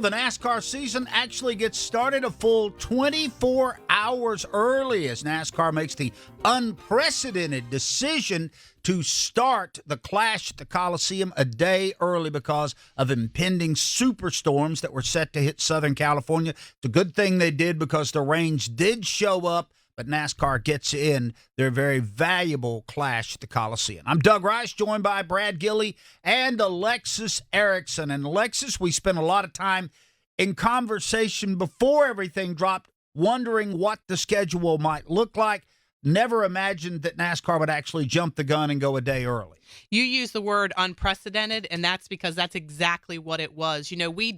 The NASCAR season actually gets started a full 24 hours early as NASCAR makes the unprecedented decision to start the Clash at the Coliseum a day early because of impending superstorms that were set to hit Southern California. It's a good thing they did because the rains did show up, but NASCAR gets in their very valuable Clash at the Coliseum. I'm Doug Rice, joined by Brad Gillie and Alexis Erickson. And Alexis, we spent a lot of time in conversation before everything dropped, wondering what the schedule might look like. Never imagined that NASCAR would actually jump the gun and go a day early. You use the word unprecedented, and that's because that's exactly what it was. You know, we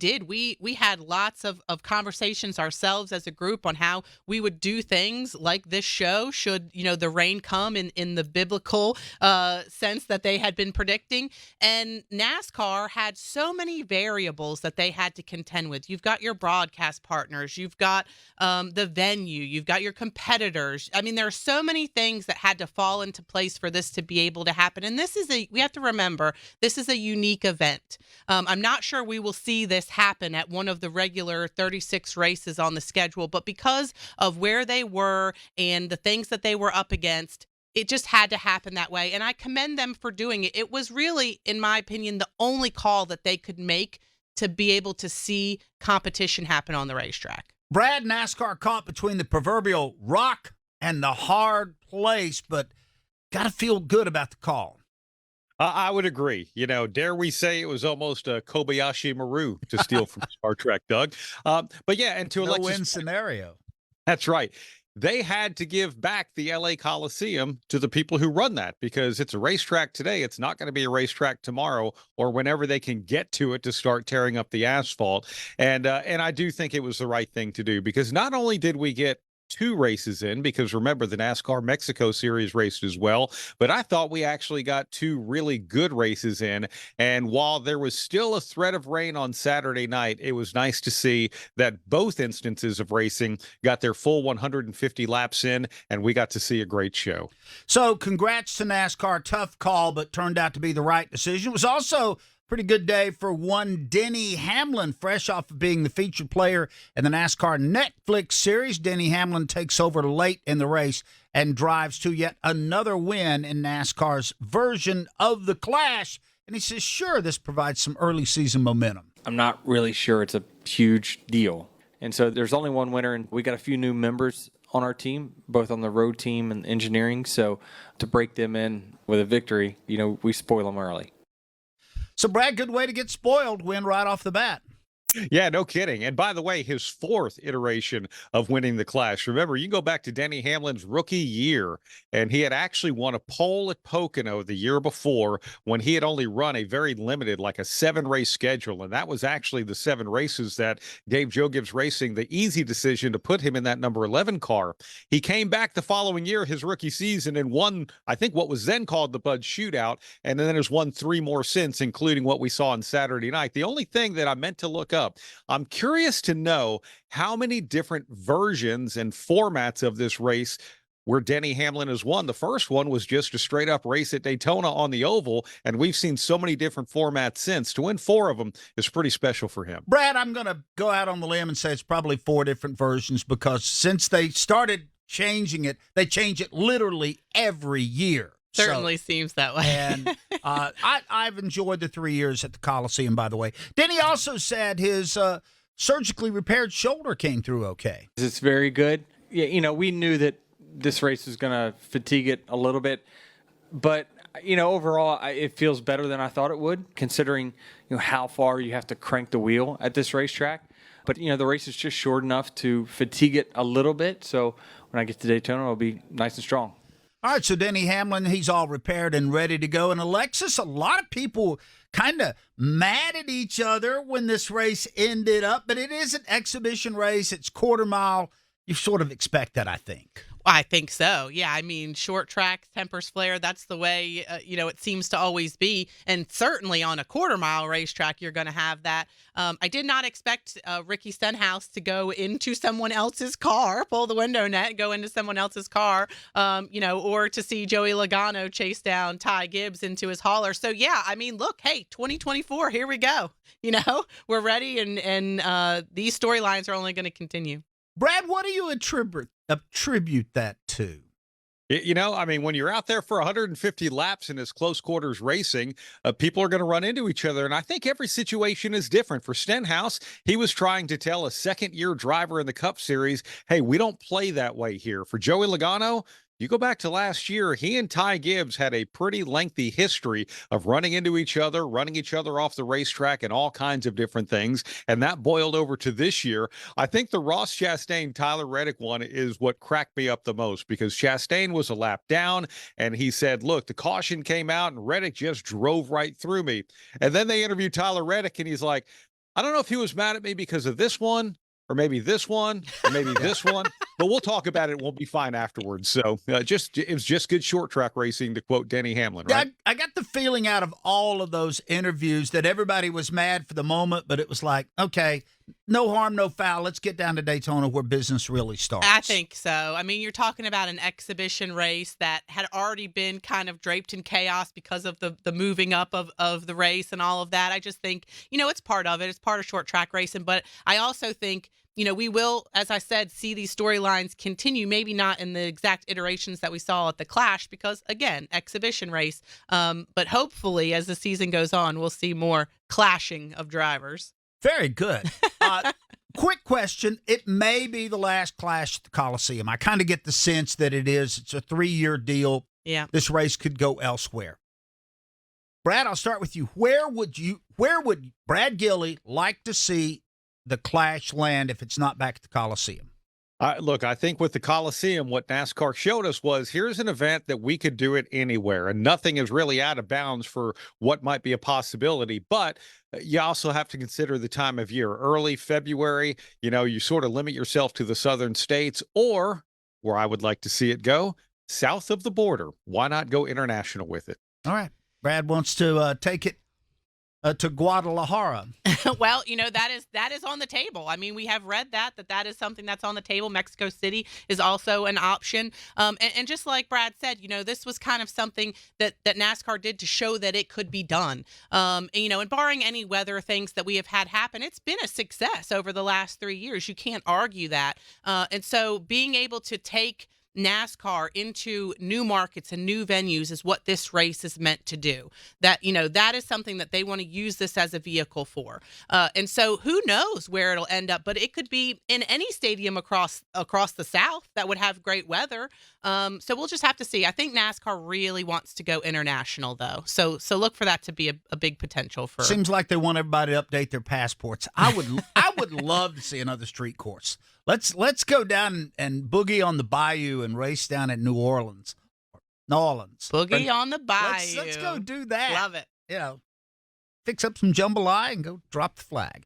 had lots of conversations ourselves as a group on how we would do things like this show should, the rain come in the biblical sense that they had been predicting. And NASCAR had so many variables that they had to contend with. You've got your broadcast partners, you've got the venue, you've got your competitors. I mean, there are so many things that had to fall into place for this to be able to happen. And we have to remember, this is a unique event. I'm not sure we will see this happen at one of the regular 36 races on the schedule, but because of where they were and the things that they were up against, it just had to happen that way. And I commend them for doing it. It was really, in my opinion, the only call that they could make to be able to see competition happen on the racetrack. Brad, NASCAR caught between the proverbial rock and the hard place, but got to feel good about the call. I would agree. Dare we say it was almost a Kobayashi Maru, to steal from Star Trek, Doug. But yeah, and to Alexis, no-win scenario. That's right. They had to give back the LA Coliseum to the people who run that because it's a racetrack today. It's not going to be a racetrack tomorrow or whenever they can get to it to start tearing up the asphalt. And I do think it was the right thing to do because not only did we get 2 races in, because remember the NASCAR Mexico Series raced as well, but I thought we actually got 2 really good races in. And while there was still a threat of rain on Saturday night, it was nice to see that both instances of racing got their full 150 laps in, and we got to see a great show. So congrats to NASCAR. Tough call, but turned out to be the right decision. It was also pretty good day for one Denny Hamlin, fresh off of being the featured player in the NASCAR Netflix series. Denny Hamlin takes over late in the race and drives to yet another win in NASCAR's version of the Clash. And he says, sure, this provides some early season momentum. I'm not really sure it's a huge deal. And so there's only one winner, and we got a few new members on our team, both on the road team and engineering. So to break them in with a victory, we spoil them early. So, Brad, good way to get spoiled, win right off the bat. Yeah, no kidding. And by the way, his 4th iteration of winning the Clash. Remember, you go back to Denny Hamlin's rookie year, and he had actually won a pole at Pocono the year before when he had only run a very limited, like a 7-race schedule. And that was actually the 7 races that gave Joe Gibbs Racing the easy decision to put him in that number 11 car. He came back the following year, his rookie season, and won, I think, what was then called the Bud Shootout. And then there's won 3 more since, including what we saw on Saturday night. The only thing that I meant to look up, I'm curious to know how many different versions and formats of this race where Denny Hamlin has won. The first one was just a straight up race at Daytona on the oval, and we've seen so many different formats since. To win 4 of them is pretty special for him. Brad, I'm going to go out on the limb and say it's probably 4 different versions because since they started changing it, they change it literally every year. Certainly seems that way. And I've enjoyed the 3 years at the Coliseum, by the way. Denny also said his surgically repaired shoulder came through okay. It's very good. Yeah, we knew that this race was going to fatigue it a little bit. But, overall, it feels better than I thought it would, considering, how far you have to crank the wheel at this racetrack. But, the race is just short enough to fatigue it a little bit. So when I get to Daytona, it'll be nice and strong. All right, so Denny Hamlin, he's all repaired and ready to go. And Alexis, a lot of people kind of mad at each other when this race ended up, but it is an exhibition race. It's quarter mile. You sort of expect that, I think. I think so. Yeah. I mean, short track, tempers flare. That's the way, it seems to always be. And certainly on a quarter-mile racetrack, you're going to have that. I did not expect Ricky Stenhouse to go into someone else's car, pull the window net, go into someone else's car, or to see Joey Logano chase down Ty Gibbs into his hauler. So, yeah, I mean, look, hey, 2024, here we go. We're ready, and these storylines are only going to continue. Brad, what do you attribute that to? When you're out there for 150 laps in this close quarters racing, people are going to run into each other. And I think every situation is different. For Stenhouse, he was trying to tell a second-year driver in the Cup Series, hey, we don't play that way here. For Joey Logano, you go back to last year, he and Ty Gibbs had a pretty lengthy history of running into each other, running each other off the racetrack, and all kinds of different things. And that boiled over to this year. I think the Ross Chastain-Tyler Reddick one is what cracked me up the most, because Chastain was a lap down, and he said, look, the caution came out, and Reddick just drove right through me. And then they interviewed Tyler Reddick, and he's like, I don't know if he was mad at me because of this one, or maybe this one, or maybe this one, but we'll talk about it. We'll be fine afterwards. So it was just good short track racing, to quote Denny Hamlin, right? I got the feeling out of all of those interviews that everybody was mad for the moment, but it was like, okay, no harm, no foul. Let's get down to Daytona where business really starts. I think so. I mean, you're talking about an exhibition race that had already been kind of draped in chaos because of the moving up of the race and all of that. I just think, it's part of it. It's part of short track racing. But I also think, we will, as I said, see these storylines continue, maybe not in the exact iterations that we saw at the Clash because, again, exhibition race. But hopefully, as the season goes on, we'll see more clashing of drivers. Very good. Quick question. It may be the last Clash at the Coliseum. I kind of get the sense that it is. It's a 3-year deal. Yeah. This race could go elsewhere. Brad, I'll start with you. Where would Brad Gillie like to see the Clash land if it's not back at the Coliseum? Look, I think with the Coliseum, what NASCAR showed us was here's an event that we could do it anywhere, and nothing is really out of bounds for what might be a possibility. But you also have to consider the time of year. Early February, you sort of limit yourself to the southern states, or where I would like to see it go, south of the border. Why not go international with it? All right. Brad wants to take it to Guadalajara. Well, that is on the table. I mean, we have read that is something that's on the table. Mexico City is also an option. And just like Brad said, this was kind of something that NASCAR did to show that it could be done. And barring any weather things that we have had happen, it's been a success over the last 3 years. You can't argue that. And so being able to take NASCAR into new markets and new venues is what this race is meant to do. That is something that they want to use this as a vehicle for. And so who knows where it'll end up, but it could be in any stadium across the South that would have great weather. So we'll just have to see. I think NASCAR really wants to go international though. So look for that to be a big potential for. Seems like they want everybody to update their passports. I would love to see another street course. Let's go down and boogie on the bayou and race down in New Orleans. Boogie on the bayou. Let's go do that. Love it. Fix up some jambalaya and go drop the flag.